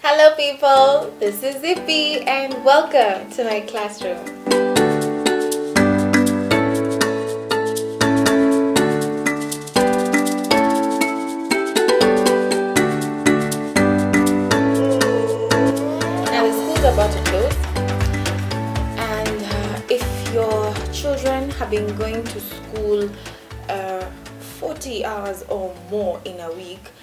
Hello people, this is Zippy and welcome to my classroom. Now the school's about to close, and if your children have been going to school 40 hours or more in a week,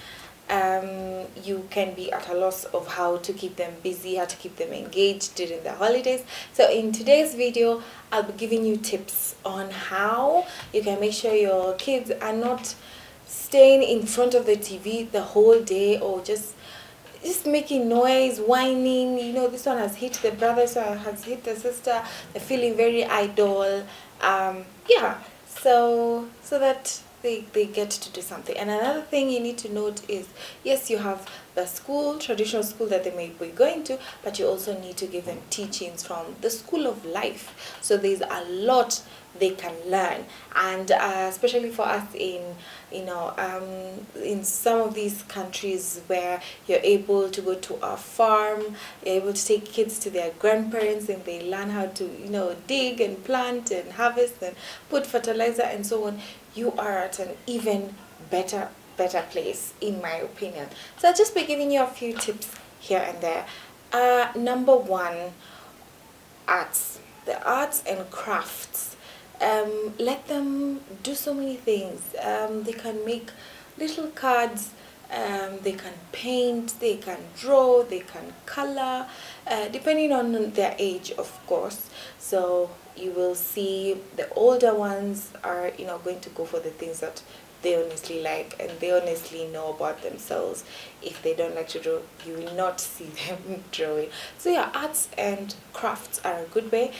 you can be at a loss of how to keep them busy, how to keep them engaged during the holidays. So in today's video, I'll be giving you tips on how you can make sure your kids are not staying in front of the TV the whole day, or just making noise, whining. This one has hit the brother, this one has hit the sister. They're feeling very idle. Yeah, so that they get to do something. And another thing you need to note is, yes, you have the school, traditional school that they may be going to, but you also need to give them teachings from the school of life. So there's a lot they can learn, and especially for us in some of these countries where you're able to go to a farm, you're able to take kids to their grandparents and they learn how to dig and plant and harvest and put fertilizer and so on. You are at an even better place, in my opinion. So I'll just be giving you a few tips here and there. Number one, arts. The arts and crafts. Let them do so many things. They can make little cards, they can paint, they can draw, they can color, depending on their age, of course. So you will see the older ones are going to go for the things that they honestly like and they honestly know about themselves. If they don't like to draw, you will not see them drawing. So yeah, arts and crafts are a good way.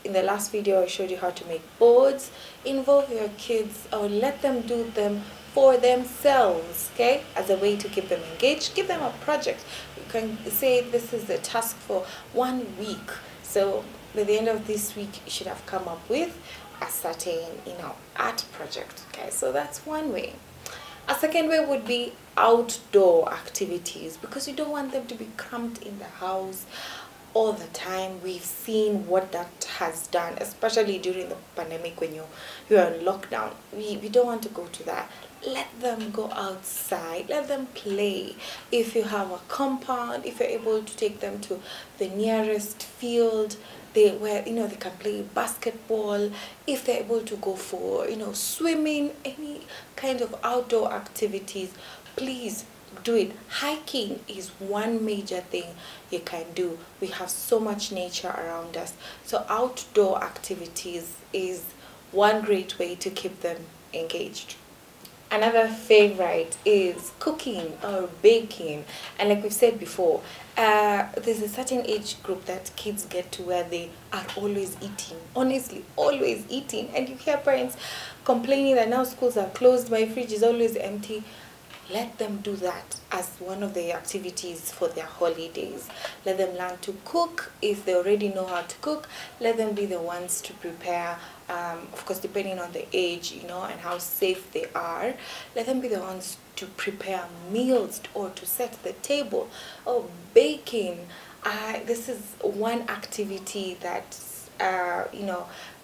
In the last video I showed you how to make boards. Involve your kids or let them do them for themselves, okay, as a way to keep them engaged. Give them a project. You can say this is a task for 1 week, so by the end of this week you should have come up with a certain art project. Okay, so that's one way. A second way would be outdoor activities, because you don't want them to be cramped in the house all the time. We've seen what that has done, especially during the pandemic when you're on lockdown. We don't want to go to that. Let them go outside, let them play. If you have a compound, if you're able to take them to the nearest field where they can play basketball, if they're able to go for swimming, any kind of outdoor activities, please do it. Hiking is one major thing you can do. We have so much nature around us, so outdoor activities is one great way to keep them engaged. Another favorite is cooking or baking. And like we've said before, there's a certain age group that kids get to where they are always eating. Honestly, always eating. And you hear parents complaining that now schools are closed, my fridge is always empty. Let them do that as one of the activities for their holidays. Let them learn to cook. If they already know how to cook, let them be the ones to prepare. Of course, depending on the age, and how safe they are, let them be the ones to prepare meals or to set the table. Oh, baking. This is one activity that,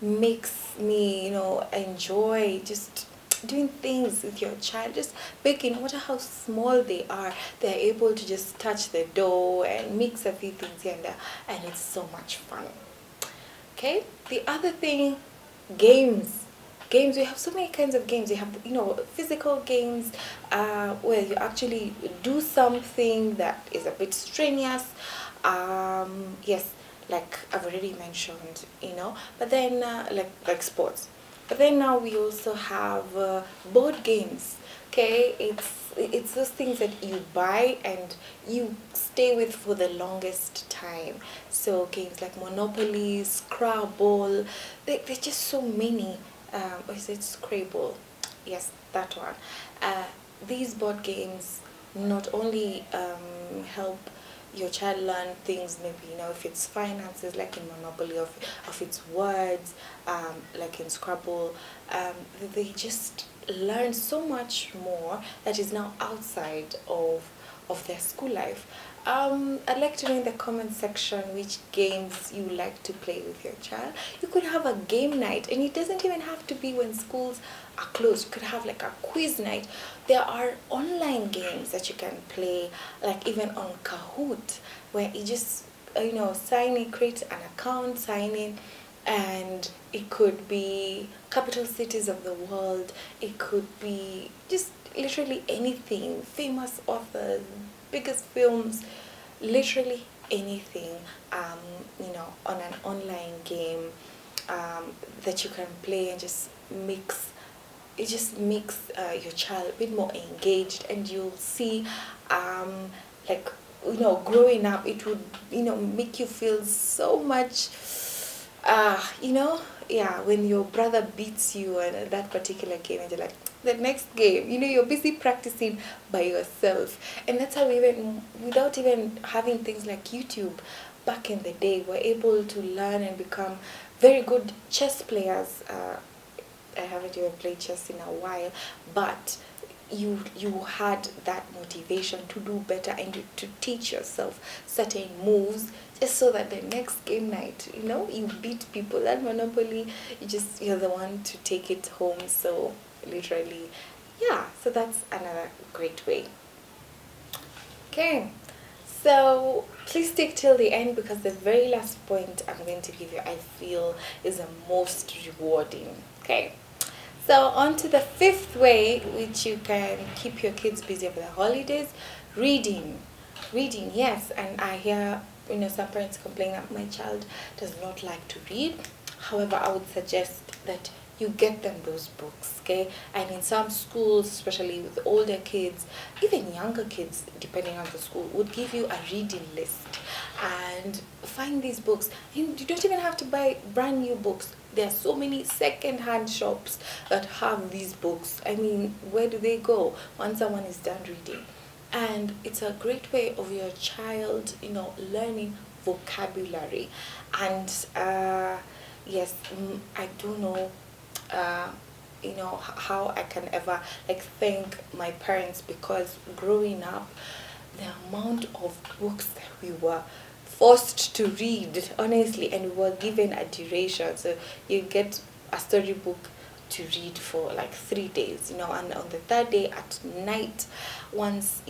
makes me, enjoy just doing things with your child. Just baking, no matter how small they are, they're able to just touch the dough and mix a few things here and there, and it's so much fun. Okay, the other thing, games. We have so many kinds of games. You have physical games, where you actually do something that is a bit strenuous. Yes, like I've already mentioned, but then like sports. But then now we also have board games. Okay, it's those things that you buy and you stay with for the longest time. So games like Monopoly, Scrabble, there's just so many. Or is it Scrabble? Yes, that one. These board games not only help your child learn things, maybe if it's finances like in Monopoly, of its words, like in Scrabble, they just learn so much more that is now outside of of their school life. I'd like to know in the comment section which games you like to play with your child. You could have a game night, and it doesn't even have to be when schools are closed. You could have like a quiz night. There are online games that you can play, like even on Kahoot, where you just sign in, create an account, sign in, and it could be capital cities of the world. It could be just literally anything, famous authors, biggest films, literally anything, on an online game, that you can play and just mix. It just makes your child a bit more engaged, and you'll see, like, growing up, it would, make you feel so much, yeah, when your brother beats you in that particular game, and you're like, the next game, you're busy practicing by yourself. And that's how, even without even having things like YouTube, back in the day, we're able to learn and become very good chess players. I haven't even played chess in a while, but you had that motivation to do better, and to teach yourself certain moves, just so that the next game night, you beat people. That Monopoly, you're the one to take it home. So literally, yeah. So that's another great way. Okay. So please stick till the end, because the very last point I'm going to give you, I feel, is the most rewarding. Okay. So on to the fifth way which you can keep your kids busy over the holidays: reading. Reading, yes. And I hear, some parents complain that my child does not like to read. However, I would suggest that you get them those books, okay? And in some schools, especially with older kids, even younger kids, depending on the school, would give you a reading list. And find these books. You don't even have to buy brand new books. There are so many second-hand shops that have these books. I mean, where do they go once someone is done reading? And it's a great way of your child, learning vocabulary. And yes, I don't know, how I can ever thank my parents, because growing up, the amount of books that we were forced to read, honestly, and we were given a duration. So you get a storybook to read for like 3 days, and on the third day at night, once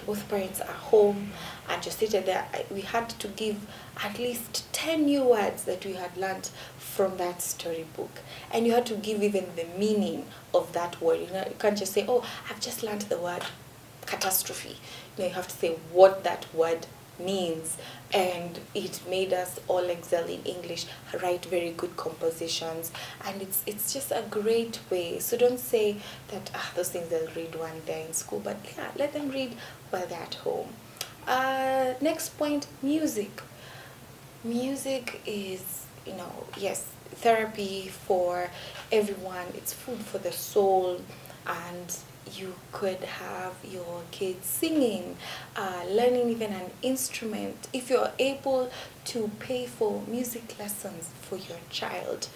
both parents are home and just seated there, we had to give at least 10 new words that we had learned from that storybook, and you had to give even the meaning of that word. You can't just say, oh, I've just learned the word catastrophe. You have to say what that word means. And it made us all excel in English, write very good compositions, and it's just a great way. So don't say that those things they'll read when they're in school, but yeah, let them read while they're at home. Next point: music. Music is, yes, therapy for everyone. It's food for the soul. And you could have your kids singing, learning even an instrument. If you're able to pay for music lessons for your child,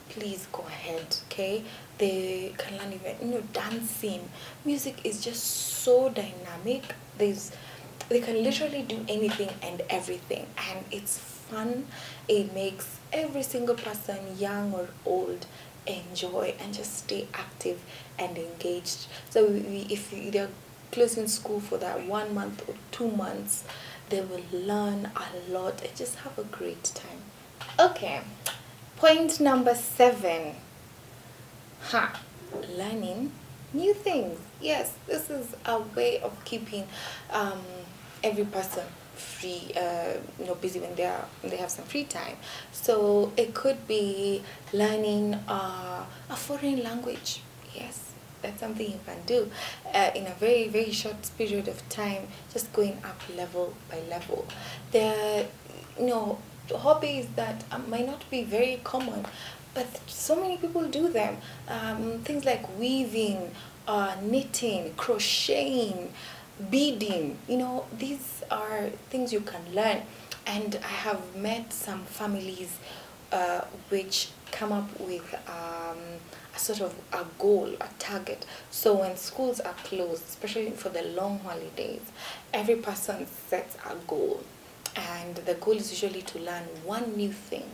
please go ahead, okay? They can learn even, dancing. Music is just so dynamic. They can literally do anything and everything, and it's fun. It makes every single person, young or old, enjoy and just stay active and engaged. So if they're closing school for that 1 month or 2 months, they will learn a lot and just have a great time. Okay, point number 7. Learning new things. Yes, this is a way of keeping every person free, busy when they have some free time. So it could be learning a foreign language. Yes, that's something you can do in a very, very short period of time, just going up level by level. There, hobbies that might not be very common, but so many people do them. Things like weaving, knitting, crocheting, beading. These are things you can learn. And I have met some families which come up with a sort of a goal, a target. So when schools are closed, especially for the long holidays, every person sets a goal. And the goal is usually to learn one new thing.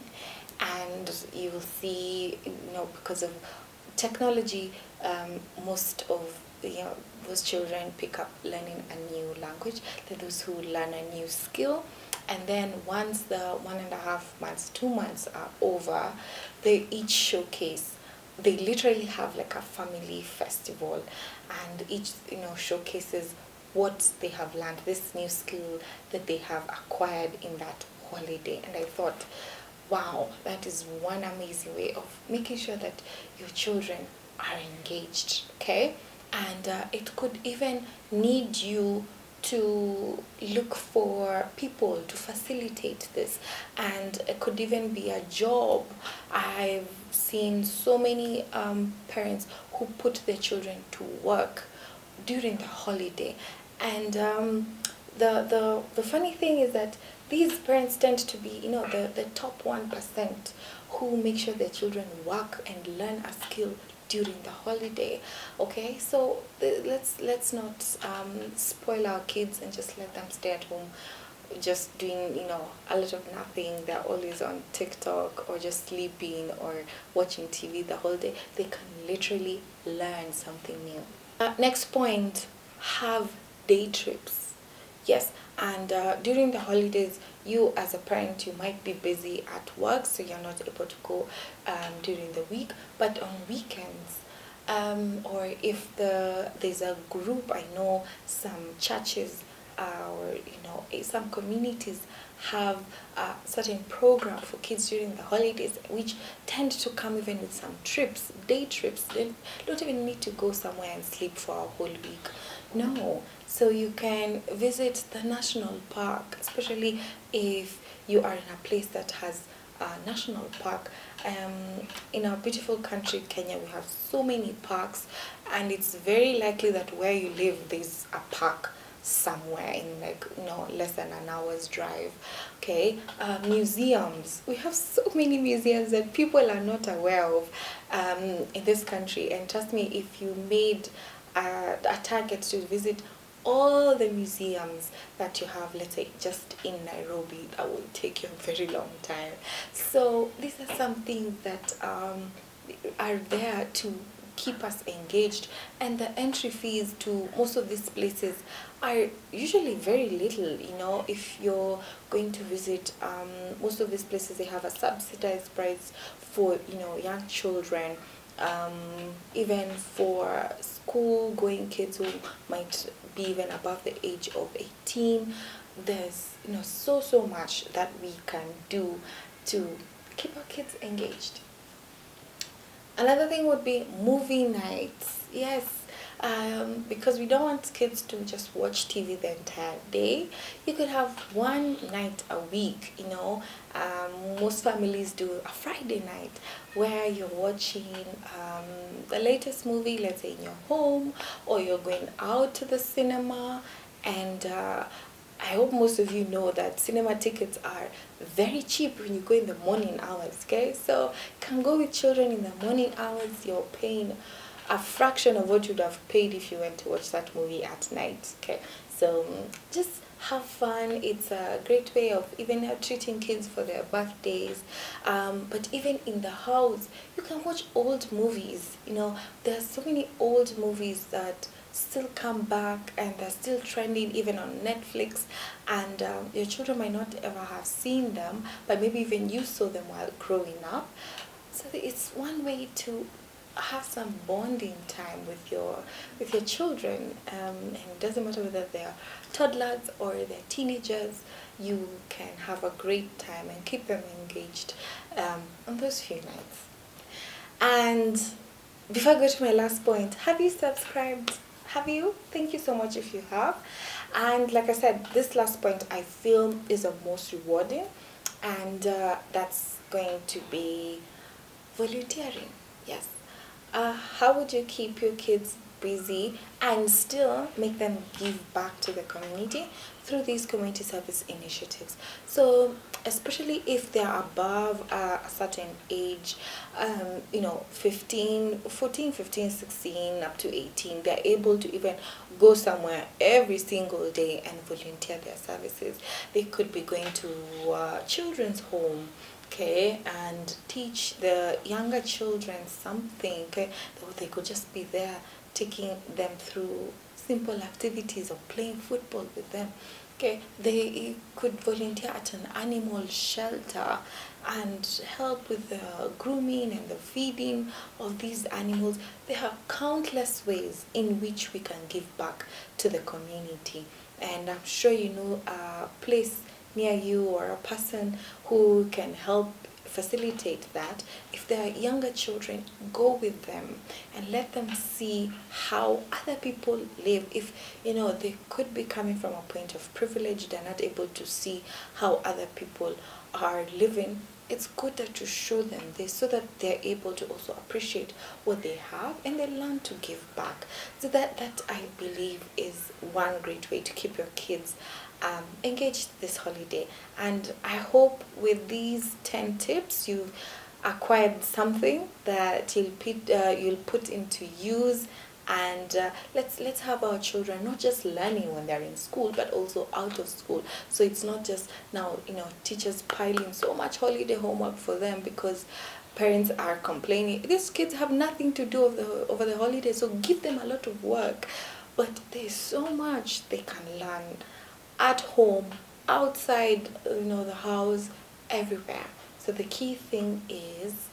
And you will see, because of technology, most of those children pick up learning a new language. There are those who learn a new skill, and then once the 1.5 months, 2 months are over, they each showcase. They literally have like a family festival, and each showcases what they have learned, this new skill that they have acquired in that holiday. And I thought, wow, that is one amazing way of making sure that your children are engaged, okay? And it could even need you to look for people to facilitate this, and it could even be a job. I've seen so many parents who put their children to work during the holiday, and the funny thing is that these parents tend to be the top 1% who make sure their children work and learn a skill during the holiday. Okay, so let's not spoil our kids and just let them stay at home just doing a lot of nothing. They're always on TikTok or just sleeping or watching TV the whole day. They can literally learn something new. Next point, have day trips. Yes, and during the holidays, you as a parent, you might be busy at work, so you're not able to go during the week. But on weekends, or if there's a group, I know some churches or some communities have a certain program for kids during the holidays, which tend to come even with some trips, day trips. They don't even need to go somewhere and sleep for a whole week. No. So you can visit the national park, especially if you are in a place that has a national park. In our beautiful country, Kenya, we have so many parks, and it's very likely that where you live, there's a park somewhere in less than an hour's drive. Okay, museums. We have so many museums that people are not aware of in this country. And trust me, if you made a target to visit all the museums that you have, let's say just in Nairobi, that will take you a very long time. So these are some things that are there to keep us engaged, and the entry fees to most of these places are usually very little. If you're going to visit most of these places, they have a subsidized price for young children, even for school going kids who might be even above the age of 18. There's so much that we can do to keep our kids engaged. Another thing would be movie nights. Yes, because we don't want kids to just watch TV the entire day. You could have one night a week. Most families do a Friday night where you're watching the latest movie, let's say in your home, or you're going out to the cinema. And I hope most of you know that cinema tickets are very cheap when you go in the morning hours, okay? So you can go with children in the morning hours. You're paying a fraction of what you'd have paid if you went to watch that movie at night, okay? So just have fun. It's a great way of even treating kids for their birthdays. But even in the house, you can watch old movies. There are so many old movies that still come back and they're still trending even on Netflix, and your children might not ever have seen them, but maybe even you saw them while growing up. So it's one way to have some bonding time with your children, and it doesn't matter whether they're toddlers or they're teenagers. You can have a great time and keep them engaged on those few nights. And before I go to my last point, have you subscribed? Have you? Thank you so much if you have. And like I said, this last point I feel is the most rewarding, and that's going to be volunteering. Yes. How would you keep your kids busy and still make them give back to the community through these community service initiatives. So especially if they are above a certain age, 15, 14, 15, 16, up to 18, they're able to even go somewhere every single day and volunteer their services. They could be going to children's home, okay, and teach the younger children something, okay. They could just be there taking them through simple activities of playing football with them. Okay, they could volunteer at an animal shelter and help with the grooming and the feeding of these animals. There are countless ways in which we can give back to the community, and I'm sure you know a place near you or a person who can help facilitate that. If there are younger children, go with them and let them see how other people live. If they could be coming from a point of privilege, they're not able to see how other people are living, it's good that you show them this so that they're able to also appreciate what they have and they learn to give back. So that I believe is one great way to keep your kids engaged this holiday. And I hope with these 10 tips you've acquired something that you'll put into use. And let's have our children not just learning when they're in school, but also out of school. So it's not just now teachers piling so much holiday homework for them because parents are complaining. These kids have nothing to do over the holiday, so give them a lot of work. But there's so much they can learn at home, outside, the house, everywhere. So the key thing is,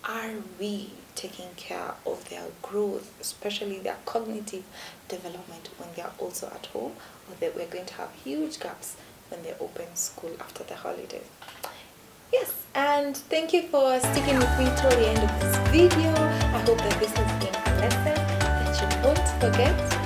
are we taking care of their growth, especially their cognitive development when they are also at home, or that we're going to have huge gaps when they open school after the holidays? Yes, and thank you for sticking with me till the end of this video. I hope that this has been a lesson that you won't forget.